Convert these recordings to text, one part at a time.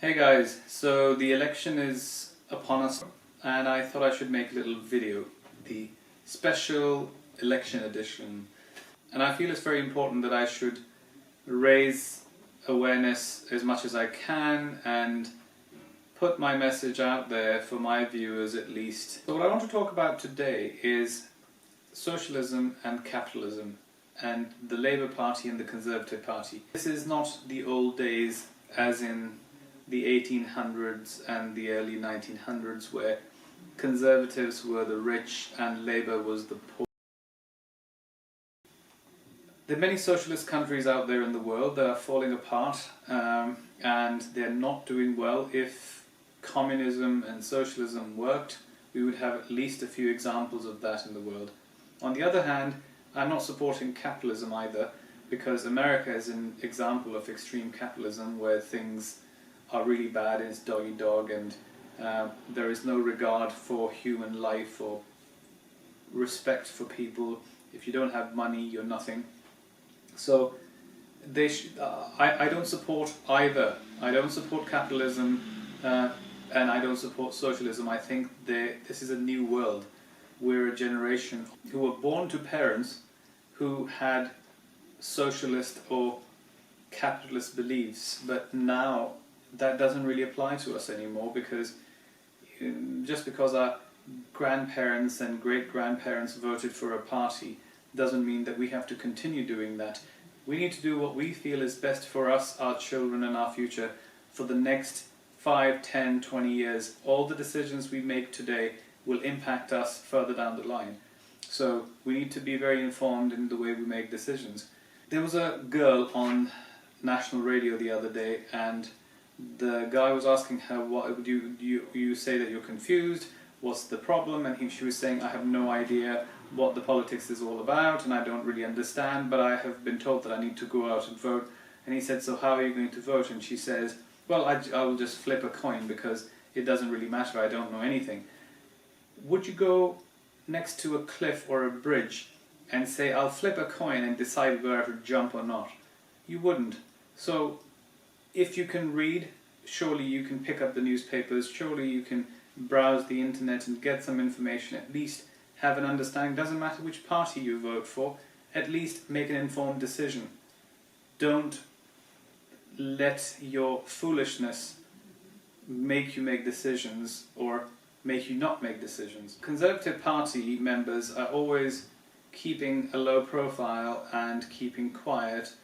Hey guys, so the election is upon us and I thought I should make a little video, the special election edition. And I feel it's very important that I should raise awareness as much as I can and put my message out there for my viewers at least. So what I want to talk about today is socialism and capitalism and the Labour Party and the Conservative Party. This is not the old days as in the 1800s and the early 1900s where Conservatives were the rich and Labour was the poor. There are many socialist countries out there in the world that are falling apart and they're not doing well. If communism and socialism worked, we would have at least a few examples of that in the world. On the other hand, I'm not supporting capitalism either, because America is an example of extreme capitalism where things are really bad, it's dog eat dog, and there is no regard for human life or respect for people. If you don't have money, you're nothing. So I don't support either. I don't support capitalism and I don't support socialism. I think this is a new world. We're a generation who were born to parents who had socialist or capitalist beliefs, but now that doesn't really apply to us anymore, because just because our grandparents and great-grandparents voted for a party doesn't mean that we have to continue doing that. We need to do what we feel is best for us, our children and our future for the next 5, 10, 20 years. All the decisions we make today will impact us further down the line. So we need to be very informed in the way we make decisions. There was a girl on national radio the other day, and the guy was asking her, "What would you say that you're confused? What's the problem?" And she was saying, "I have no idea what the politics is all about, and I don't really understand, but I have been told that I need to go out and vote." And he said, "So how are you going to vote?" And she says, "Well, I will just flip a coin because it doesn't really matter. I don't know anything." Would you go next to a cliff or a bridge and say, "I'll flip a coin and decide whether to jump or not"? You wouldn't. So if you can read, surely you can pick up the newspapers, surely you can browse the internet and get some information, at least have an understanding. Doesn't matter which party you vote for, at least make an informed decision. Don't let your foolishness make you make decisions or make you not make decisions. Conservative Party members are always keeping a low profile and keeping quiet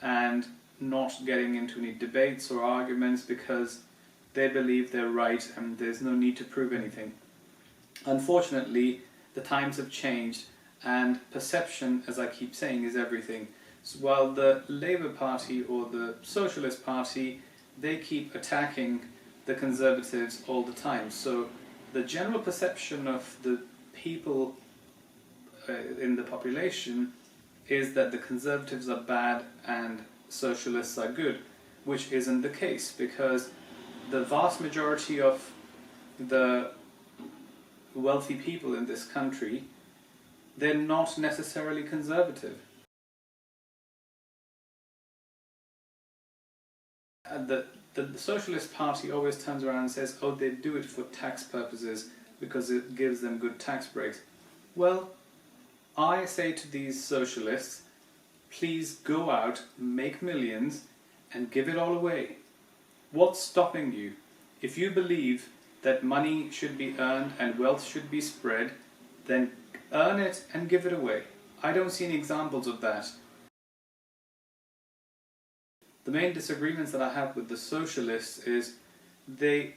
and not getting into any debates or arguments because they believe they're right and there's no need to prove anything. Unfortunately, the times have changed and perception, as I keep saying, is everything. So while the Labour Party or the Socialist Party, they keep attacking the Conservatives all the time. So the general perception of the people in the population is that the Conservatives are bad and Socialists are good, which isn't the case, because the vast majority of the wealthy people in this country, they're not necessarily conservative. The Socialist Party always turns around and says, "Oh, they do it for tax purposes because it gives them good tax breaks." Well, I say to these socialists, please go out, make millions, and give it all away. What's stopping you? If you believe that money should be earned and wealth should be spread, then earn it and give it away. I don't see any examples of that. The main disagreements that I have with the socialists is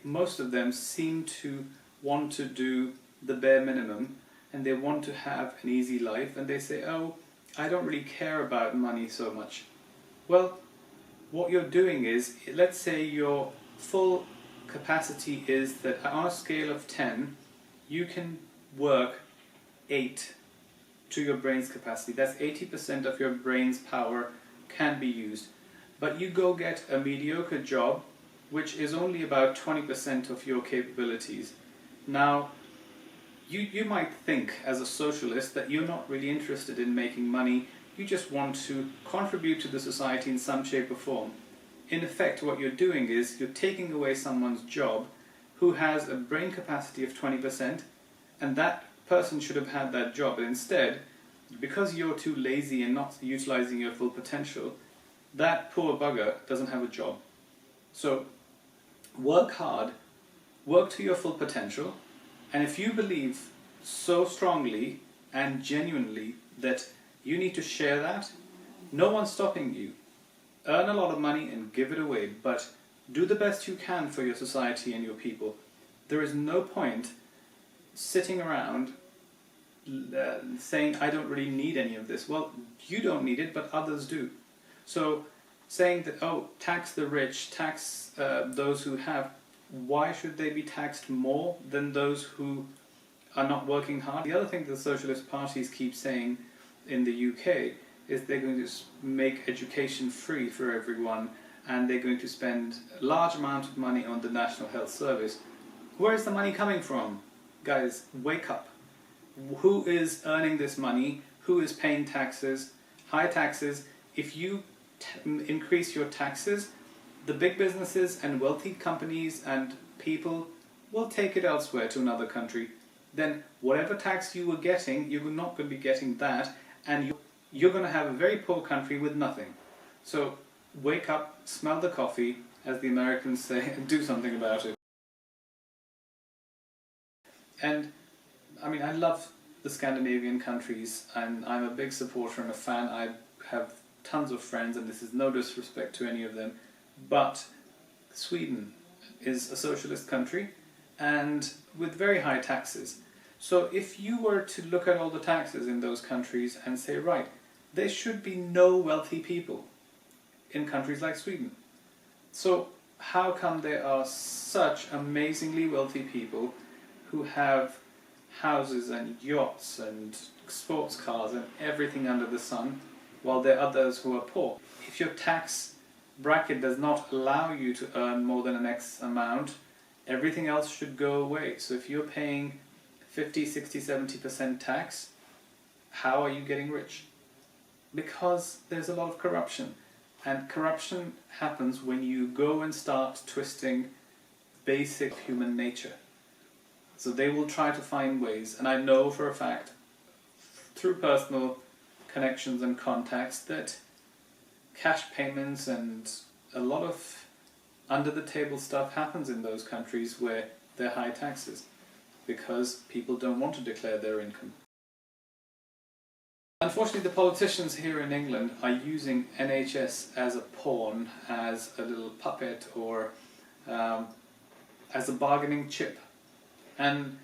most of them seem to want to do the bare minimum and they want to have an easy life, and they say, "Oh, I don't really care about money so much." Well, what you're doing is, let's say your full capacity is that on a scale of 10, you can work 8 to your brain's capacity. That's 80% of your brain's power can be used. But you go get a mediocre job, which is only about 20% of your capabilities. Now, you might think as a socialist that you're not really interested in making money, you just want to contribute to the society in some shape or form. in effect what you're doing is you're taking away someone's job who has a brain capacity of 20%, and that person should have had that job. But instead, because you're too lazy and not utilizing your full potential, that poor bugger doesn't have a job. So work hard, work to your full potential, and if you believe so strongly and genuinely that you need to share that, no one's stopping you. Earn a lot of money and give it away, but do the best you can for your society and your people. There is no point sitting around saying, I don't really need any of this. Well, you don't need it, but others do. So saying that, oh, tax the rich, tax those who have, why should they be taxed more than those who are not working hard? The other thing the socialist parties keep saying in the UK is they're going to make education free for everyone, and they're going to spend a large amount of money on the National Health Service. Where is the money coming from? Guys, wake up. Who is earning this money? Who is paying taxes? High taxes. If you increase your taxes, the big businesses and wealthy companies and people will take it elsewhere to another country. Then whatever tax you were getting, you're not going to be getting that, and you're going to have a very poor country with nothing. So wake up, smell the coffee, as the Americans say, and do something about it. And I mean, I love the Scandinavian countries, and I'm a big supporter and a fan. I have tons of friends, and this is no disrespect to any of them, but Sweden is a socialist country and with very high taxes. So if you were to look at all the taxes in those countries and say, right, there should be no wealthy people in countries like Sweden. So how come there are such amazingly wealthy people who have houses and yachts and sports cars and everything under the sun, while there are others who are poor? If your tax bracket does not allow you to earn more than an X amount, everything else should go away. So if you're paying 50, 60, 70% tax, how are you getting rich? Because there's a lot of corruption. And corruption happens when you go and start twisting basic human nature. So they will try to find ways, and I know for a fact, through personal connections and contacts, that cash payments and a lot of under-the-table stuff happens in those countries where there are high taxes, because people don't want to declare their income. Unfortunately, the politicians here in England are using NHS as a pawn, as a little puppet, or as a bargaining chip. And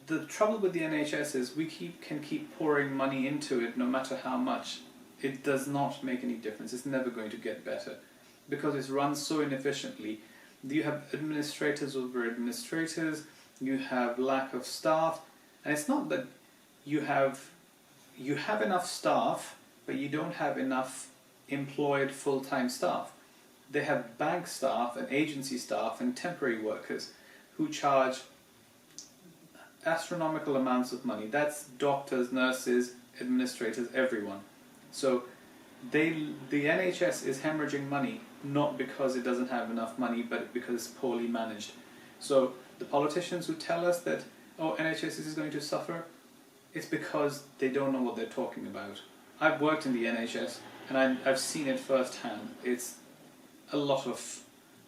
the trouble with the NHS is we can keep pouring money into it no matter how much. It does not make any difference. It's never going to get better because it's run so inefficiently. You have administrators over administrators, you have lack of staff, and it's not that you have enough staff, but you don't have enough employed full-time staff. They have bank staff and agency staff and temporary workers who charge astronomical amounts of money. That's doctors, nurses, administrators, everyone. So the NHS is hemorrhaging money, not because it doesn't have enough money, but because it's poorly managed. So the politicians who tell us that, oh, NHS is going to suffer, it's because they don't know what they're talking about. I've worked in the NHS and I've seen it firsthand. It's a lot of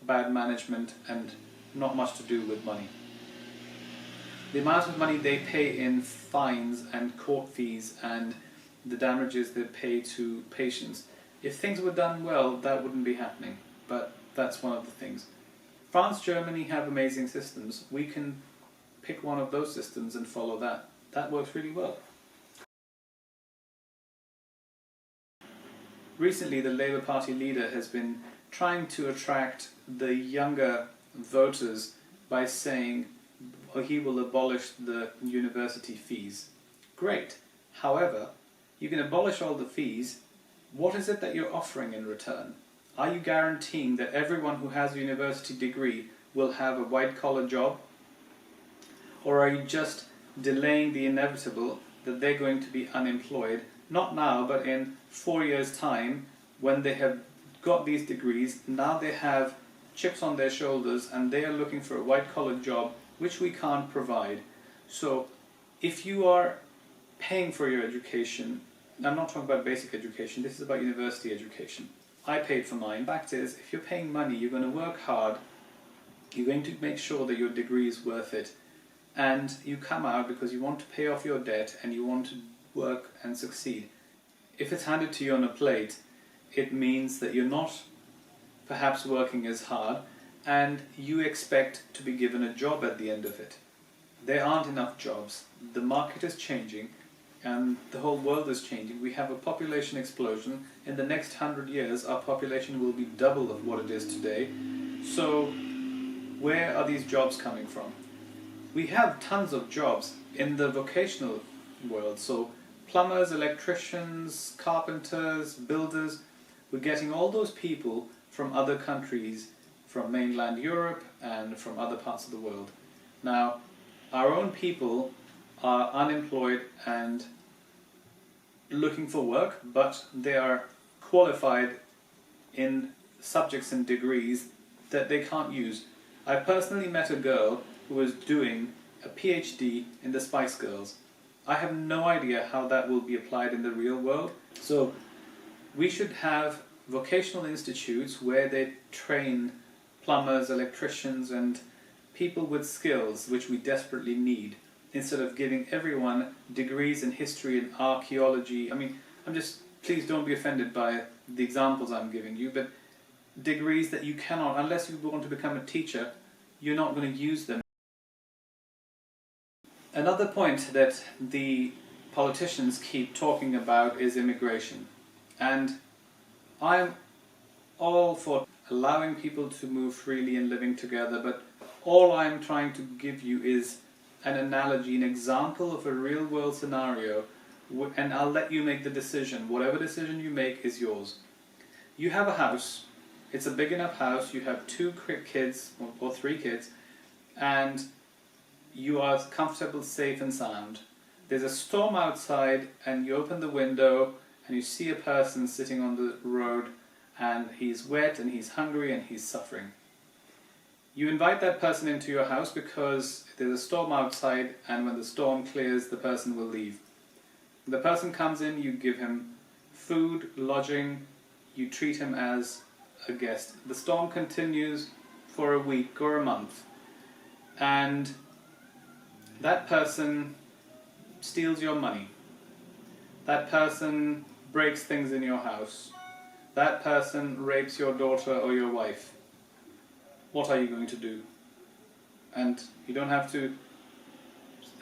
bad management and not much to do with money. The amount of money they pay in fines and court fees and the damages they pay to patients, if things were done well, that wouldn't be happening. But that's one of the things. France, Germany have amazing systems. We can pick one of those systems and follow that. That works really well. Recently, the Labour Party leader has been trying to attract the younger voters by saying he will abolish the university fees. Great. However, you can abolish all the fees. What is it that you're offering in return? Are you guaranteeing that everyone who has a university degree will have a white-collar job? Or are you just delaying the inevitable that they're going to be unemployed, not now, but in 4 years' time, when they have got these degrees, now they have chips on their shoulders and they are looking for a white-collar job which we can't provide. So if you are paying for your education, I'm not talking about basic education, this is about university education. I paid for mine. The fact is, if you're paying money, you're going to work hard, you're going to make sure that your degree is worth it, and you come out because you want to pay off your debt and you want to work and succeed. If it's handed to you on a plate, it means that you're not perhaps working as hard and you expect to be given a job at the end of it. There aren't enough jobs. The market is changing and the whole world is changing. We have a population explosion. In the next 100 years, our population will be double of what it is today. So where are these jobs coming from? We have tons of jobs in the vocational world. So plumbers, electricians, carpenters, builders, we're getting all those people from other countries, from mainland Europe and from other parts of the world. Now, our own people are unemployed and looking for work, but they are qualified in subjects and degrees that they can't use. I personally met a girl who was doing a PhD in the Spice Girls. I have no idea how that will be applied in the real world. So we should have vocational institutes where they train plumbers, electricians and people with skills which we desperately need, instead of giving everyone degrees in history and archaeology. I mean, please don't be offended by the examples I'm giving you, but degrees that you cannot, unless you want to become a teacher, you're not going to use them. Another point that the politicians keep talking about is immigration. And I'm all for allowing people to move freely and living together, but all I'm trying to give you is an analogy, an example of a real world scenario, and I'll let you make the decision. Whatever decision you make is yours. You have a house, it's a big enough house, you have 2 kids or 3 kids, and you are comfortable, safe and sound. There's a storm outside and you open the window and you see a person sitting on the road and he's wet and he's hungry and he's suffering. You invite that person into your house because there's a storm outside, and when the storm clears, the person will leave. The person comes in, you give him food, lodging, you treat him as a guest. The storm continues for a week or a month, and that person steals your money. That person breaks things in your house. That person rapes your daughter or your wife. What are you going to do? And you don't have to,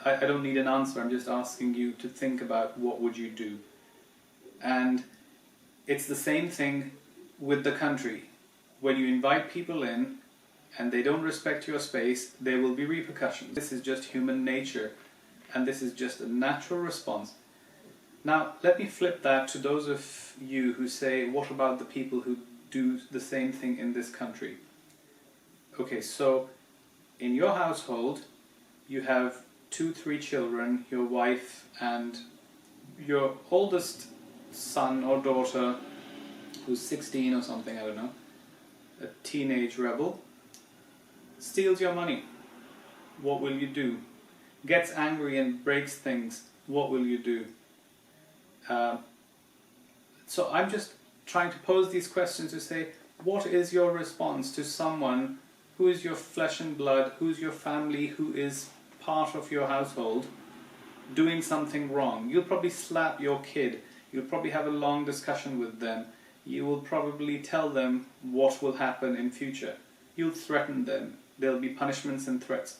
I don't need an answer, I'm just asking you to think about what would you do. And it's the same thing with the country. When you invite people in and they don't respect your space, there will be repercussions. This is just human nature, and this is just a natural response. Now, let me flip that to those of you who say, what about the people who do the same thing in this country? Okay, so in your household, you have 2-3 children, your wife and your oldest son or daughter, who's 16 or something, I don't know, a teenage rebel, steals your money. What will you do? Gets angry and breaks things. What will you do? So I'm just trying to pose these questions to say, what is your response to someone who is your flesh and blood, who's your family, who is part of your household, doing something wrong? You'll probably slap your kid. You'll probably have a long discussion with them. You will probably tell them what will happen in future. You'll threaten them. There'll be punishments and threats.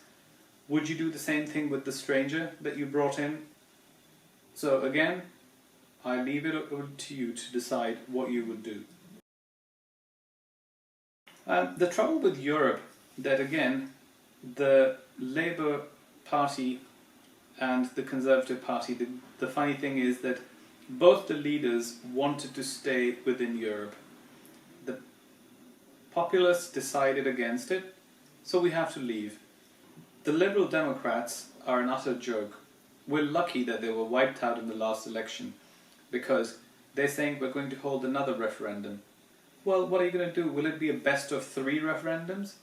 Would you do the same thing with the stranger that you brought in? So again, I leave it up to you to decide what you would do. The trouble with Europe, that again, the Labour Party and the Conservative Party, the funny thing is that both the leaders wanted to stay within Europe. The populace decided against it, so we have to leave. The Liberal Democrats are an utter joke. We're lucky that they were wiped out in the last election, because they're saying we're going to hold another referendum. well, what are you going to do? Will it be a best of 3 referendums?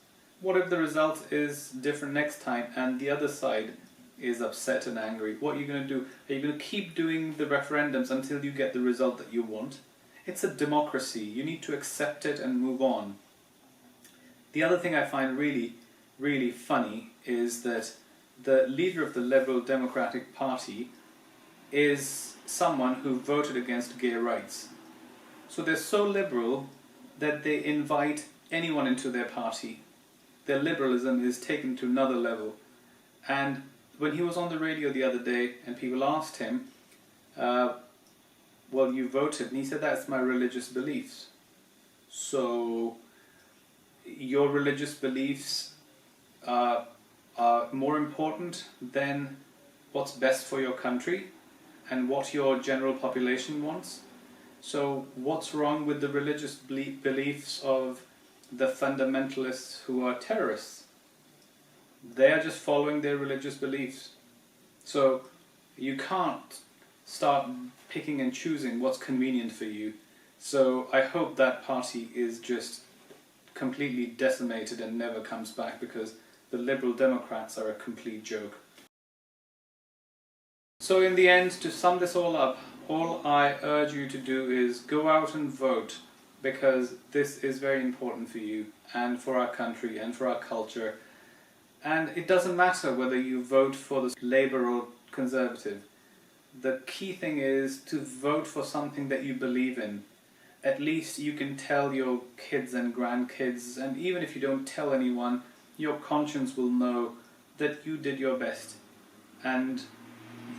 What if the result is different next time and the other side is upset and angry? What are you going to do? Are you going to keep doing the referendums until you get the result that you want? It's a democracy. You need to accept it and move on. The other thing I find really, really funny is that the leader of the Liberal Democratic Party is someone who voted against gay rights. So they're so liberal that they invite anyone into their party. Their liberalism is taken to another level. And when he was on the radio the other day and people asked him, well, you voted, and he said, that's my religious beliefs. So your religious beliefs are more important than what's best for your country and what your general population wants. So what's wrong with the religious beliefs of the fundamentalists who are terrorists? They are just following their religious beliefs. So you can't start picking and choosing what's convenient for you. So I hope that party is just completely decimated and never comes back, because the Liberal Democrats are a complete joke. So in the end, to sum this all up, all I urge you to do is go out and vote, because this is very important for you and for our country and for our culture. And it doesn't matter whether you vote for the Labour or Conservative. The key thing is to vote for something that you believe in. At least you can tell your kids and grandkids, and even if you don't tell anyone, your conscience will know that you did your best. And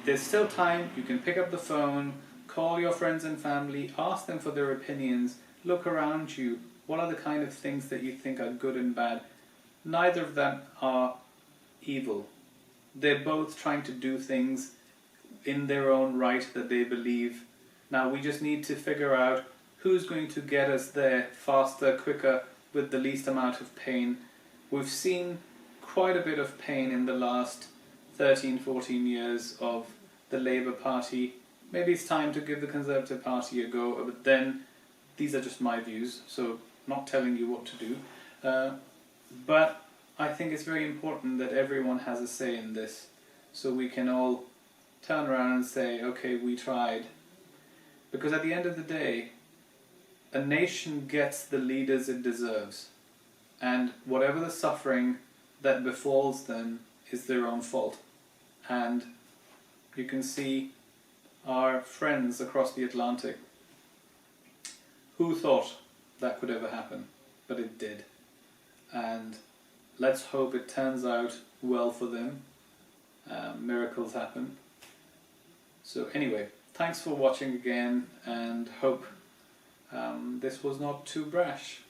there's still time. You can pick up the phone, call your friends and family, ask them for their opinions, look around you. What are the kind of things that you think are good and bad? Neither of them are evil. They're both trying to do things in their own right that they believe. Now we just need to figure out who's going to get us there faster, quicker, with the least amount of pain. We've seen quite a bit of pain in the last 13, 14 years of the Labour Party. Maybe it's time to give the Conservative Party a go, but then these are just my views, so not telling you what to do. But I think it's very important that everyone has a say in this, so we can all turn around and say, okay, we tried. Because at the end of the day, a nation gets the leaders it deserves, and whatever the suffering that befalls them is their own fault. And you can see our friends across the Atlantic. Who thought that could ever happen? But it did. And let's hope it turns out well for them. Miracles happen. So anyway, thanks for watching again, and hope this was not too brash.